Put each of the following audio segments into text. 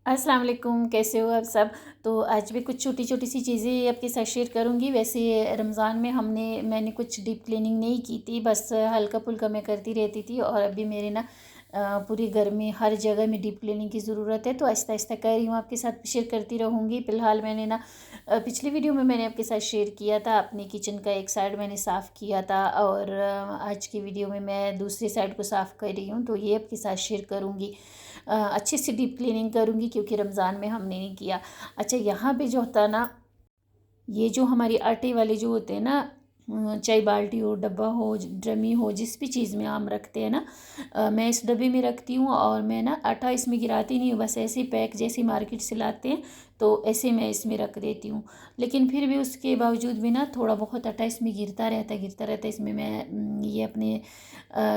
अस्सलाम वालेकुम, कैसे हो आप सब। तो आज भी कुछ छोटी छोटी सी चीज़ें आपके साथ शेयर करूँगी। वैसे रमज़ान में मैंने कुछ डीप क्लीनिंग नहीं की थी, बस हल्का फुल्का मैं करती रहती थी। और अभी मेरे ना पूरे घर में हर जगह में डीप क्लीनिंग की ज़रूरत है, तो आहिस्ता आहिस्ता कर रही हूँ, आपके साथ शेयर करती रहूँगी। फ़िलहाल मैंने ना पिछली वीडियो में मैंने आपके साथ शेयर किया था, अपने किचन का एक साइड मैंने साफ़ किया था, और आज की वीडियो में मैं दूसरी साइड को साफ़ कर रही हूँ, तो ये आपके साथ शेयर करूँगी। अच्छे से डीप क्लीनिंग करूँगी क्योंकि रमज़ान में हमने नहीं किया। अच्छा, यहाँ पे जो होता है ना, ये जो हमारी आटे वाले जो होते हैं ना, चाहे बाल्टी हो, डब्बा हो, ड्रमी हो, जिस भी चीज़ में हम रखते हैं ना, मैं इस डब्बे में रखती हूँ। और मैं ना आटा इसमें गिराती नहीं हूँ, बस ऐसे ही पैक जैसे मार्केट से लाते हैं तो ऐसे मैं इसमें रख देती हूँ। लेकिन फिर भी उसके बावजूद भी ना थोड़ा बहुत आटा इसमें गिरता रहता है। इसमें मैं ये अपने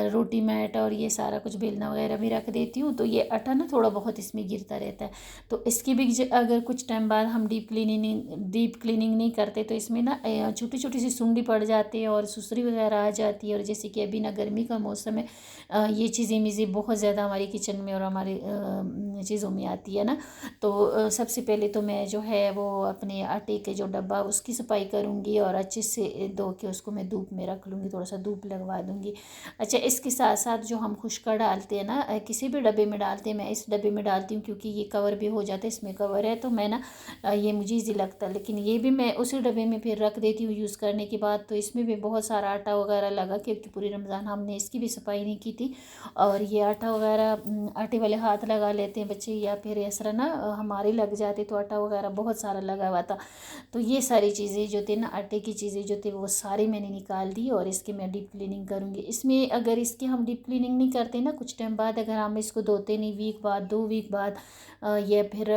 रोटी मैट और ये सारा कुछ बेलना वगैरह भी रख देती हूँ, तो ये आटा ना थोड़ा बहुत इसमें गिरता रहता है। तो इसकी भी अगर कुछ टाइम बाद हम डीप क्लीनिंग नहीं करते तो इसमें ना छोटी छोटी सी सुंडी पड़ जाती है और सुसरी वगैरह आ जाती है। और जैसे कि अभी ना गर्मी का मौसम है, ये चीज़ें मीज़ें बहुत ज़्यादा हमारी किचन में और हमारे चीज़ों में आती है ना। तो सबसे पहले तो मैं जो है वो अपने आटे के जो डब्बा उसकी सफाई करूँगी और अच्छे से धो के उसको मैं धूप में रख लूँगी, थोड़ा सा धूप लगवा दूँगी। अच्छा, इसके साथ साथ जो हम खुशका डालते हैं ना, किसी भी डब्बे में डालते हैं, मैं इस डब्बे में डालती हूँ क्योंकि ये कवर भी हो जाता है, इसमें कवर है, तो मैं ना ये मुझे ईजी लगता है। लेकिन ये भी मैं उसी डब्बे में फिर रख देती हूँ यूज़ करने के बाद। तो इसमें भी बहुत सारा आटा वगैरह लगा क्योंकि पूरी रमज़ान हमने इसकी भी सफाई नहीं की थी। और ये आटा वगैरह आटे वाले हाथ लगा लेते हैं बच्चे, या फिर इस तरह ना हमारे लग जाते, तो आटा वगैरह बहुत सारा लगा हुआ था। तो ये सारी चीज़ें जो थी ना, आटे की चीज़ें जो थी वो सारी मैंने निकाल दी और इसकी मैं डीप क्लीनिंग करूँगी। इसमें अगर इसकी हम डीप क्लीनिंग नहीं करते ना, कुछ टाइम बाद अगर हम इसको धोते नहीं, वीक बाद, 2 वीक बाद, या फिर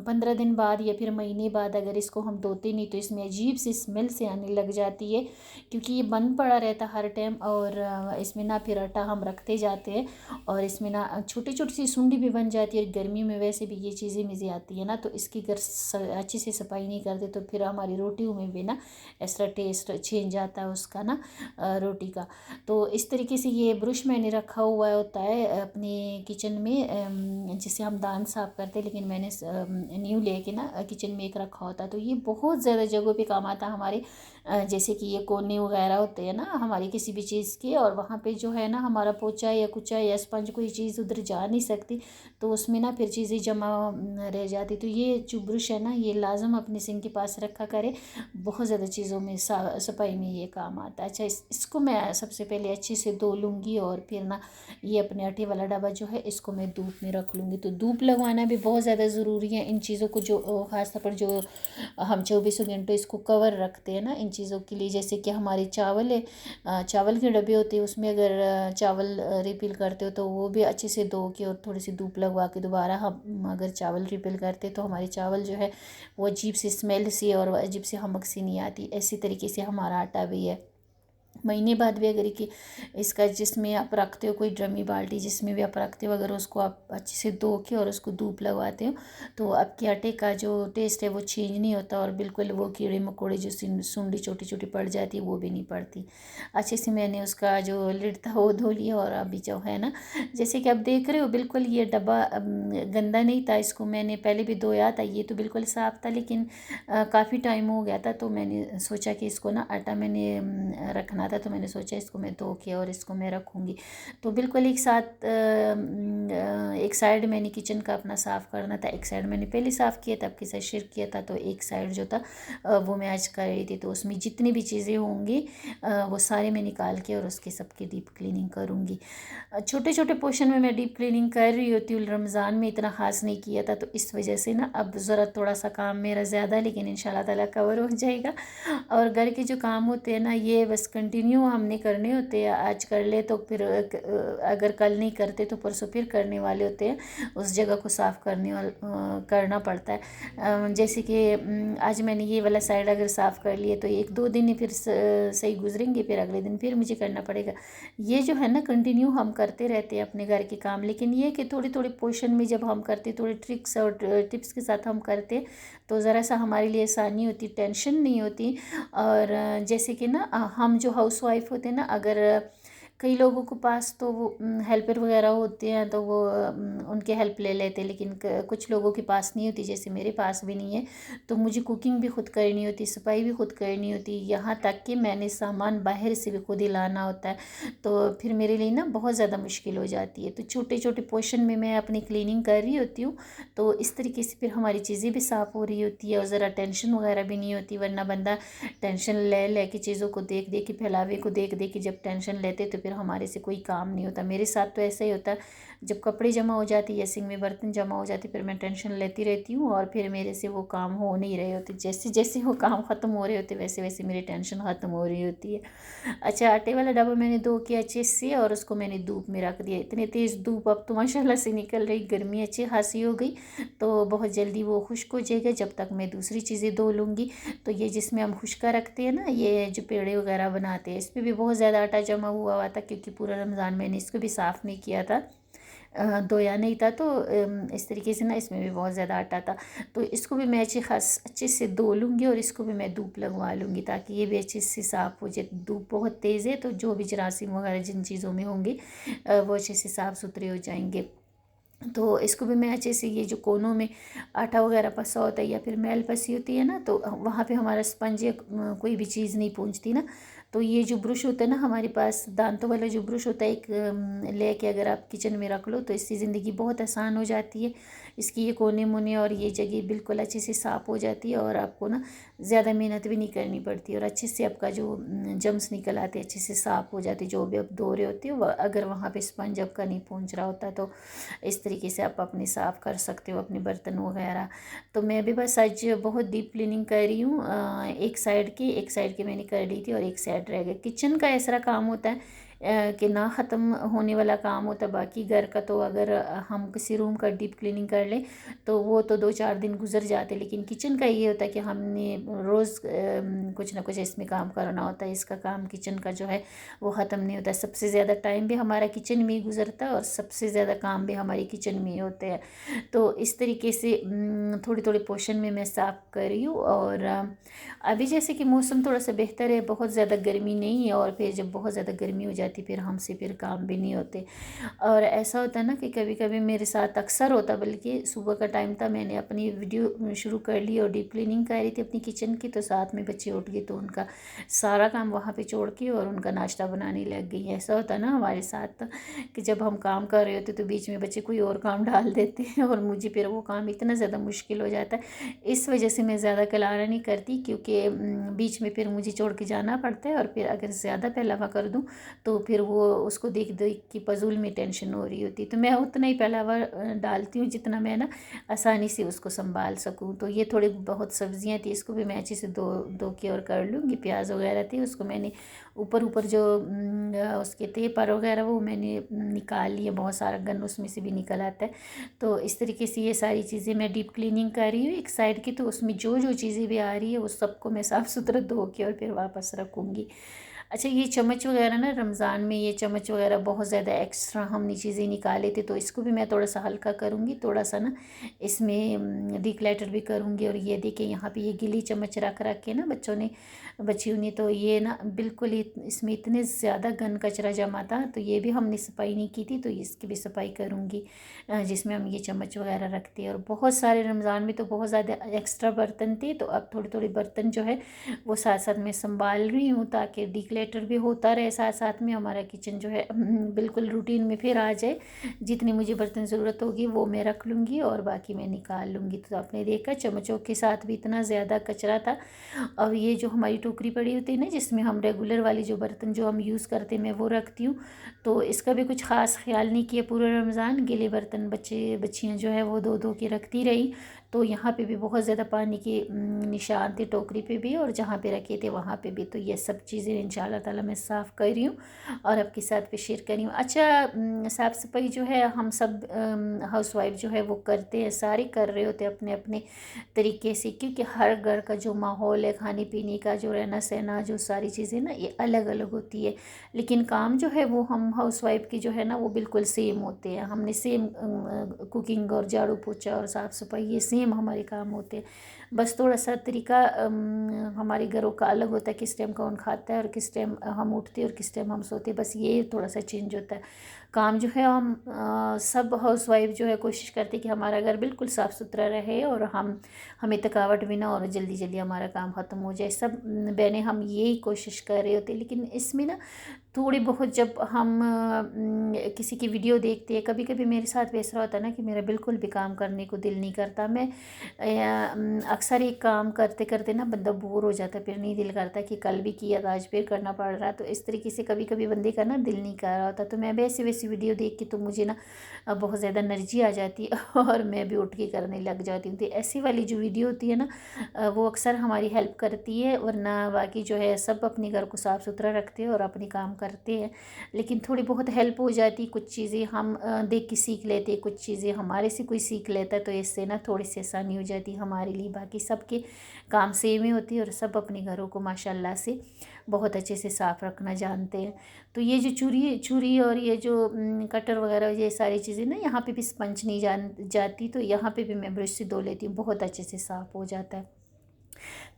15 दिन बाद, या फिर महीने बाद अगर इसको हम धोते नहीं, तो इसमें अजीब सी स्मेल से आने लग जाती है क्योंकि ये बंद पड़ा रहता हर टाइम। और इसमें ना फिर आटा हम रखते जाते हैं और इसमें ना छोटी छोटी सी सुंडी भी बन जाती है। गर्मी में वैसे भी ये चीज़ें मज़े आती है ना, तो इसकी अगर अच्छे से सफाई नहीं करते तो फिर हमारी रोटियों में भी ना ऐसा टेस्ट चेंज आता है उसका ना, रोटी का। तो इस तरीके से ये ब्रश मैंने रखा हुआ होता है अपने किचन में, जिससे हम दान साफ़ करते हैं, लेकिन मैंने न्यू लेके ना किचन में एक रखा होता है। तो ये बहुत ज़्यादा जगहों पे काम आता है हमारे, जैसे कि ये कोने वगैरह होते हैं ना हमारी किसी भी चीज़ के, और वहाँ पे जो है ना हमारा पोचा या कुचा या स्पंज कोई चीज़ उधर जा नहीं सकती, तो उसमें ना फिर चीज़ें जमा रह जाती। तो ये जो ब्रश है ना, ये लाजम अपने सिंक के पास रखा करे, बहुत ज़्यादा चीज़ों में सफाई में ये काम आता है। अच्छा, इसको मैं सबसे पहले अच्छे से धो लूँगी और फिर ना ये अपने आटे वाला डब्बा जो है इसको मैं धूप में रख लूँगी। तो धूप लगवाना भी बहुत ज़्यादा ज़रूरी है इन चीज़ों को, जो ख़ासतौर पर जो हम 24 घंटे इसको कवर रखते हैं ना इन चीज़ों के लिए। जैसे कि हमारे चावल है, चावल के डब्बे होते हैं, उसमें अगर चावल रिफिल करते हो तो वो भी अच्छे से धो के और थोड़ी सी धूप लगवा के दोबारा हम अगर चावल रिफिल करते तो हमारे चावल जो है वो अजीब सी स्मेल सी और अजीब सी हमक सी नहीं आती। इसी तरीके से हमारा आटा भी है, महीने बाद भी अगर कि इसका जिसमें आप रखते हो कोई ड्रमी बाल्टी जिसमें भी आप रखते हो, अगर उसको आप अच्छे से धो के और उसको धूप लगवाते हो तो आपके आटे का जो टेस्ट है वो चेंज नहीं होता, और बिल्कुल वो कीड़े मकोड़े जो सुंडी छोटी छोटी पड़ जाती है वो भी नहीं पड़ती। अच्छे से मैंने उसका जो लिड था वो धो लिया, और अभी जो है ना, जैसे कि आप देख रहे हो, बिल्कुल ये डब्बा गंदा नहीं था, इसको मैंने पहले भी धोया था, ये तो बिल्कुल साफ़ था, लेकिन काफ़ी टाइम हो गया था, तो मैंने सोचा कि इसको ना आटा मैंने रखना था, तो मैंने सोचा इसको मैं धो के और इसको मैं रखूँगी। तो बिल्कुल एक साथ एक साइड मैंने किचन का अपना साफ़ करना था, एक साइड मैंने पहले साफ़ किया था, आपके साथ शेयर किया था, तो एक साइड जो था वो मैं आज कर रही थी। तो उसमें जितनी भी चीज़ें होंगी वो सारे मैं निकाल के और उसके सबकी डीप क्लीनिंग करूँगी। छोटे छोटे पोर्शन में मैं डीप क्लीनिंग कर रही होती हूँ, रमज़ान में इतना ख़ास नहीं किया था, तो इस वजह से ना अब ज़रा थोड़ा सा काम मेरा ज़्यादा है, लेकिन इंशाल्लाह ताला कवर हो जाएगा। और घर के जो काम होते हैं ना, ये बस कंटिन्यू हमने करने होते हैं, आज कर ले तो फिर अगर कल नहीं करते तो परसों फिर करने वाले होते हैं, उस जगह को साफ़ करना पड़ता है। जैसे कि आज मैंने ये वाला साइड अगर साफ़ कर लिए तो 1-2 दिन ही फिर सही गुजरेंगे, फिर अगले दिन फिर मुझे करना पड़ेगा। ये जो है ना कंटिन्यू हम करते रहते हैं अपने घर के काम, लेकिन ये कि थोड़ी थोड़ी पोर्शन में जब हम करते, थोड़ी ट्रिक्स और टिप्स के साथ हम करते, तो ज़रा सा हमारे लिए आसानी होती, टेंशन नहीं होती। और जैसे कि ना हम जो हाउस वाइफ होते हैं ना, अगर कई लोगों के पास तो वो हेल्पर वगैरह होते हैं, तो वो उनके हेल्प ले लेते हैं, लेकिन कुछ लोगों के पास नहीं होती, जैसे मेरे पास भी नहीं है। तो मुझे कुकिंग भी खुद करनी होती, सफाई भी खुद करनी होती, यहाँ तक कि मैंने सामान बाहर से भी खुद ही लाना होता है। तो फिर मेरे लिए ना बहुत ज़्यादा मुश्किल हो जाती है। तो छोटे छोटे पोर्शन में मैं अपनी क्लीनिंग कर रही होती हूँ, तो इस तरीके से फिर हमारी चीज़ें भी साफ़ हो रही होती है और ज़रा टेंशन वगैरह भी नहीं होती। वरना बंदा टेंशन ले ले के चीज़ों को देख देख के, फैलावे को देख देख के जब टेंशन लेते तो फिर हमारे से कोई काम नहीं होता। मेरे साथ तो ऐसा ही होता है, जब कपड़े जमा हो जाती या सिंक में बर्तन जमा हो जाते, फिर मैं टेंशन लेती रहती हूँ और फिर मेरे से वो काम हो नहीं रहे होते। जैसे जैसे वो काम ख़त्म हो रहे होते वैसे वैसे मेरी टेंशन ख़त्म हो रही होती है। अच्छा, आटे वाला डब्बा मैंने धो के अच्छे से और उसको मैंने धूप में रख दिया। इतनी तेज़ धूप अब तो माशाल्लाह से निकल रही, गर्मी अच्छी खासी हो गई, तो बहुत जल्दी वो खुश्क हो जाएगा जब तक मैं दूसरी चीज़ें धो लूँगी। तो ये जिसमें हम खुश्का रखते हैं ना, ये जो पेड़े वगैरह बनाते हैं, इस पर भी बहुत ज़्यादा आटा जमा हुआ था, क्योंकि पूरा रमज़ान मैंने इसको भी साफ़ नहीं किया था, धोया नहीं था। तो इस तरीके से ना इसमें भी बहुत ज़्यादा आटा था। तो इसको भी मैं अच्छे से धो लूँगी और इसको भी मैं धूप लगवा लूँगी, ताकि ये भी अच्छे से साफ़ हो जाए। धूप बहुत तेज़ है, तो जो भी जरासीम वगैरह जिन चीज़ों में होंगे वो अच्छे से साफ़ सुथरे हो जाएंगे। तो इसको भी मैं अच्छे से, ये जो कोनों में आटा वगैरह फंसा होता है या फिर मैल फंसी होती है ना, तो वहाँ पे हमारा स्पंज या कोई भी चीज़ नहीं पहुँचती ना। तो ये जो ब्रश होता है ना हमारे पास, दांतों वाला जो ब्रश होता है, एक लेके अगर आप किचन में रख लो तो इससे ज़िंदगी बहुत आसान हो जाती है। इसकी ये कोने मोने और ये जगह बिल्कुल अच्छे से साफ़ हो जाती है और आपको ना ज़्यादा मेहनत भी नहीं करनी पड़ती, और अच्छे से आपका जो जम्स निकल आते अच्छे से साफ़ हो जाती, जो भी आप धो रहे होते हो अगर वहाँ पे स्पंज आपका नहीं पहुँच रहा होता, तो इस तरीके से आप अपने साफ़ कर सकते हो अपने बर्तन वगैरह। तो मैं भी बस आज बहुत डीप क्लीनिंग कर रही हूँ। एक साइड की मैंने कर ली थी और एक साइड रह गई। किचन का ऐसा काम होता है कि ना ख़त्म होने वाला काम होता है। बाकी घर का तो अगर हम किसी रूम का डीप क्लीनिंग कर लें तो वो तो 2-4 दिन गुजर जाते, लेकिन किचन का ये होता है कि हमने रोज़ कुछ ना कुछ इसमें काम करना होता है। इसका काम किचन का जो है वो ख़त्म नहीं होता। सबसे ज़्यादा टाइम भी हमारा किचन में ही गुजरता है और सबसे ज़्यादा काम भी हमारे किचन में ही होते हैं। तो इस तरीके से थोड़ी थोड़ी पोर्शन में मैं साफ़ कर रही हूँ। और अभी जैसे कि मौसम थोड़ा सा बेहतर है, बहुत ज़्यादा गर्मी नहीं है, और फिर जब बहुत ज़्यादा गर्मी हो जाती फिर हमसे फिर काम भी नहीं होते। और ऐसा होता है ना कि कभी कभी मेरे साथ अक्सर होता, बल्कि सुबह का टाइम था, मैंने अपनी वीडियो शुरू कर ली और डीप क्लीनिंग कर रही थी अपनी किचन की, तो साथ में बच्चे उठ गए तो उनका सारा काम वहाँ पे छोड़ के और उनका नाश्ता बनाने लग गई। ऐसा होता है ना हमारे साथ कि जब हम काम कर रहे होते तो बीच में बच्चे कोई और काम डाल देते हैं और मुझे फिर वो काम इतना ज़्यादा मुश्किल हो जाता है। इस वजह से मैं ज़्यादा कलारा नहीं करती, क्योंकि बीच में फिर मुझे छोड़ के जाना पड़ता है, और फिर अगर ज़्यादा पहलावा कर दूँ तो फिर वो उसको देख देख के फजूल में टेंशन हो रही होती। तो मैं उतना ही पहलावा डालती हूँ जितना मैं ना आसानी से उसको संभाल सकूँ। तो ये थोड़ी बहुत सब्जियाँ थी, इसको भी मैं अच्छे से धो धो के और कर लूँगी। प्याज वगैरह थी, उसको मैंने ऊपर ऊपर जो उसके थे पर वगैरह वो मैंने निकाल लिए, बहुत सारा गन उसमें से भी निकल आता है। तो इस तरीके से ये सारी चीज़ें मैं डीप क्लीनिंग कर रही हूँ एक साइड की। तो उसमें जो जो चीज़ें भी आ रही है वो सबको मैं साफ़ सुथरा धो के और फिर वापस रखूँगी। अच्छा, ये चम्मच वगैरह ना रमज़ान में ये चम्मच वगैरह बहुत ज़्यादा एक्स्ट्रा हमने चीज़ें निकाले थे, तो इसको भी मैं थोड़ा सा हल्का करूँगी, थोड़ा सा ना इसमें डिक्लटर भी करूँगी। और ये देखिए यहाँ पे ये गीली चम्मच रख रख के ना बच्चियों ने, तो ये ना बिल्कुल ही इसमें इतने ज़्यादा गन कचरा जमा था, तो ये भी हमने सफाई नहीं की थी, तो इसकी भी सफाई करूँगी जिसमें हम ये चम्मच वगैरह रखते हैं। और बहुत सारे रमज़ान में तो बहुत ज़्यादा एक्स्ट्रा बर्तन थे, तो अब थोड़े थोड़े बर्तन जो है वो साथ साथ मैं संभाल रही हूँ, ताकि डिक्लेटर भी होता रहे साथ साथ में, हमारा किचन जो है बिल्कुल रूटीन में फिर आ जाए। जितनी मुझे बर्तन ज़रूरत होगी वो मैं रख लूँगी और बाकी मैं निकाल लूँगी। तो आपने देखा चम्मचों के साथ भी इतना ज़्यादा कचरा था। और ये जो हमारी टोकरी पड़ी होती है ना, जिसमें हम रेगुलर वाली जो बर्तन जो हम यूज़ करते हैं मैं वो रखती हूँ, तो इसका भी कुछ ख़ास ख्याल नहीं किया पूरा रमज़ान। गीले बर्तन बच्चे बच्चियाँ जो है वो धो धो के रखती रही, तो यहाँ पे भी बहुत ज़्यादा पानी के निशान थे, टोकरी पे भी और जहाँ पे रखे थे वहाँ पे भी। तो ये सब चीज़ें इंशाल्लाह ताला मैं साफ़ कर रही हूँ और आपके साथ भी शेयर कर रही हूँ। अच्छा, साफ़ सफाई जो है हम सब हाउसवाइफ जो है वो करते हैं, सारे कर रहे होते हैं अपने अपने तरीके से, क्योंकि हर घर का जो माहौल है, खाने पीने का जो रहना सहना, जो सारी चीज़ें ना ये अलग अलग होती है, लेकिन काम जो है वो हम हाउसवाइफ की जो है ना वो बिल्कुल सेम होते हैं। हमने सेम कुकिंग और झाड़ू पोछा और साफ़ सफाई ये सेम हमारे काम होते हैं। बस थोड़ा सा तरीका हमारे घरों का अलग होता है, किस टाइम कौन खाता है और किस टाइम टाइम हम उठते और किस टाइम हम सोते, बस ये थोड़ा सा चेंज होता है। काम जो है हम सब हाउसवाइफ जो है कोशिश करते कि हमारा घर बिल्कुल साफ़ सुथरा रहे और हमें थकावट भी ना और जल्दी जल्दी हमारा काम ख़त्म हो जाए। सब बहनें हम यही कोशिश कर रहे होते, लेकिन इसमें ना थोड़ी बहुत जब हम किसी की वीडियो देखते हैं, कभी कभी मेरे साथ भी ऐसा होता है ना कि मेरा बिल्कुल भी काम करने को दिल नहीं करता। मैं अक्सर एक काम करते करते ना बंदा बोर हो जाता है, फिर नहीं दिल करता कि कल भी किया था आज फिर करना पड़ रहा है। तो इस तरीके से कभी कभी बंदे का ना दिल नहीं कर रहा होता। तो मैं वैसे वैसी वीडियो देख के तो मुझे ना बहुत ज़्यादा एनर्जी आ जाती है और मैं भी उठ के करने लग जाती हूँ। तो ऐसी वाली जो वीडियो होती है ना वो अक्सर हमारी हेल्प करती है, वरना बाकी जो है सब अपने घर को साफ़ सुथरा रखते हैं और अपने काम करते हैं। लेकिन थोड़ी बहुत हेल्प हो जाती, कुछ चीज़ें हम देख के सीख लेते हैं, कुछ चीज़ें हमारे से कोई सीख लेता है, तो इससे ना थोड़ी सी आसानी हो जाती हमारे लिए। बाकी सबके काम सेम ही होती है और सब अपने घरों को माशाल्लाह से बहुत अच्छे से साफ़ रखना जानते हैं। तो ये जो छुरी छुरी और ये जो कटर वगैरह ये सारी चीज़ें ना यहाँ पे भी स्पंज नहीं जाती, तो यहाँ पे भी मैं ब्रश से धो लेती हूँ, बहुत अच्छे से साफ़ हो जाता है।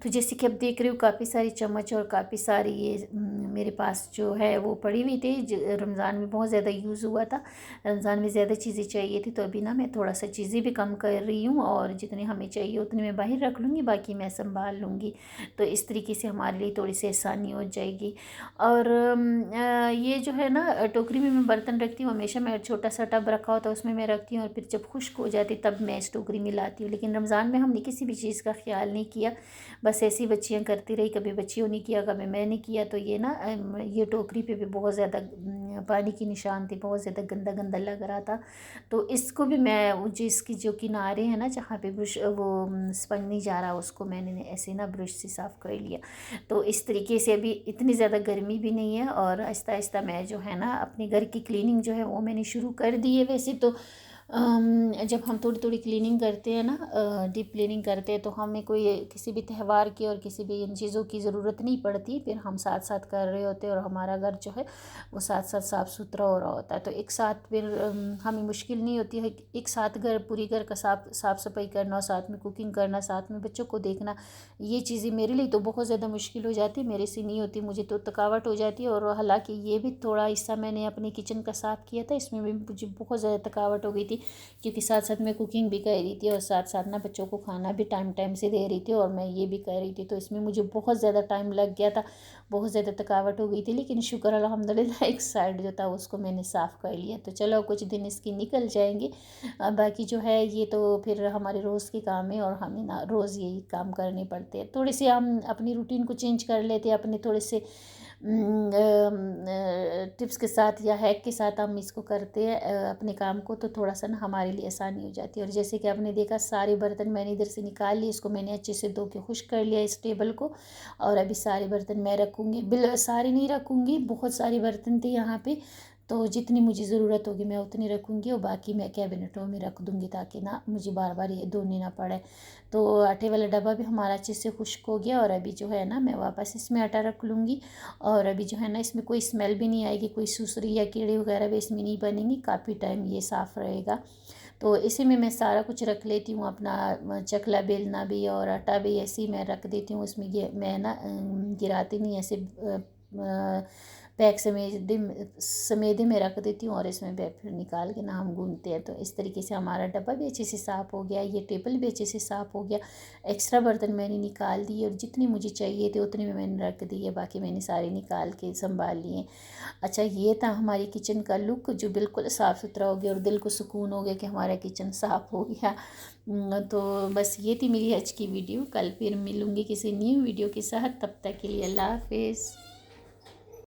तो जैसे कि अब देख रही हूँ काफ़ी सारी चम्मच और काफ़ी सारी ये मेरे पास जो है वो पड़ी हुई थी। रमज़ान में बहुत ज़्यादा यूज़ हुआ था, रमज़ान में ज़्यादा चीज़ें चाहिए थी, तो अभी ना मैं थोड़ा सा चीज़ें भी कम कर रही हूँ और जितनी हमें चाहिए उतनी मैं बाहर रख लूँगी, बाकी मैं संभाल लूँगी। तो इस तरीके से हमारे लिए थोड़ी सी आसानी हो जाएगी। और ये जो है ना टोकरी में मैं बर्तन रखती हूँ हमेशा, मैं छोटा सा टब रखा होता है उसमें मैं रखती हूँ और फिर जब खुश्क हो जाती तब मैं इस टोकरी में लाती हूँ। लेकिन रमज़ान में हमने किसी भी चीज़ का ख्याल नहीं किया, बस ऐसी बच्चियाँ करती रही, कभी बच्चियों ने किया कभी मैंने किया। तो ये ना ये टोकरी पे भी बहुत ज़्यादा पानी की निशान थी, बहुत ज़्यादा गंदा गंदा लग रहा था। तो इसको भी मैं जिसकी जो किनारे हैं ना जहाँ पे ब्रश वो स्पंज नहीं जा रहा उसको मैंने ऐसे ना ब्रश से साफ़ कर लिया। तो इस तरीके से अभी इतनी ज़्यादा गर्मी भी नहीं है और आहिस्ता आहिस्ता मैं जो है ना अपने घर की क्लीनिंग जो है वो मैंने शुरू कर दी है। वैसे तो जब हम थोड़ी थोड़ी क्लीनिंग करते हैं ना डीप क्लीनिंग करते हैं तो हमें कोई किसी भी त्यौहार की और किसी भी इन चीज़ों की ज़रूरत नहीं पड़ती, फिर हम साथ साथ कर रहे होते हैं और हमारा घर जो है वो साथ साथ साफ़ सुथरा हो रहा होता है। तो एक साथ फिर हमें मुश्किल नहीं होती है कि एक साथ पूरी घर का साफ़ सफाई करना और साथ में कुकिंग करना, साथ में बच्चों को देखना। ये चीज़ें मेरे लिए तो बहुत ज़्यादा मुश्किल हो जाती है, मेरे से नहीं होती, मुझे तो थकावट हो जाती है। और हालांकि ये भी थोड़ा हिस्सा मैंने अपने किचन का साफ़ किया था, इसमें भी मुझे बहुत ज़्यादा थकावट हो गई थी क्योंकि साथ साथ मैं कुकिंग भी कर रही थी और साथ साथ ना बच्चों को खाना भी टाइम टाइम से दे रही थी और मैं ये भी कर रही थी। तो इसमें मुझे बहुत ज़्यादा टाइम लग गया था, बहुत ज़्यादा थकावट हो गई थी। लेकिन शुक्र अल्हम्दुलिल्लाह एक साइड जो था उसको मैंने साफ़ कर लिया। तो चलो कुछ दिन इसकी निकल जाएंगे, बाकी जो है ये तो फिर हमारे रोज़ के काम है और हमें ना रोज़ यही काम करने पड़ते हैं। थोड़े से हम अपनी रूटीन को चेंज कर लेते हैं, अपने थोड़े से टिप्स के साथ या हैक के साथ हम इसको करते हैं अपने काम को, तो थोड़ा सा ना हमारे लिए आसानी हो जाती है। और जैसे कि आपने देखा सारे बर्तन मैंने इधर से निकाल लिए, इसको मैंने अच्छे से धो के खुश्क कर लिया इस टेबल को। और अभी सारे बर्तन मैं रखूँगी, सारे नहीं रखूँगी, बहुत सारे बर्तन थे यहाँ पे, तो जितनी मुझे ज़रूरत होगी मैं उतनी रखूँगी और बाकी मैं कैबिनेटों में रख दूँगी ताकि ना मुझे बार बार ये धोने ना पड़े। तो आटे वाला डब्बा भी हमारा अच्छे से खुश्क हो गया और अभी जो है ना मैं वापस इसमें आटा रख लूँगी। और अभी जो है ना इसमें कोई स्मेल भी नहीं आएगी, कोई सुसरी या कीड़े वगैरह भी इसमें नहीं बनेंगी, काफ़ी टाइम ये साफ़ रहेगा। तो इसी में मैं सारा कुछ रख लेती हूँ, अपना चकला बेलना भी और आटा भी ऐसे ही मैं रख देती हूँ उसमें। ये मैं ना गिराती नहीं, ऐसे बैग समेत ही मैं रख देती हूँ और इसमें बैग फिर निकाल के ना हम गूंथते हैं। तो इस तरीके से हमारा डब्बा भी अच्छे से साफ़ हो गया, ये टेबल भी अच्छे से साफ़ हो गया। एक्स्ट्रा बर्तन मैंने निकाल दिए और जितने मुझे चाहिए थे उतने में मैंने रख दिए, बाकी मैंने सारे निकाल के संभाल लिए। अच्छा ये था हमारी किचन का लुक जो बिल्कुल साफ़ सुथरा हो गया और दिल को सुकून हो गया कि हमारा किचन साफ़ हो गया। तो बस ये थी मेरी आज की वीडियो, कल फिर मिलूँगी किसी न्यू वीडियो के साथ, तब तक के लिए अल्लाह हाफिज़।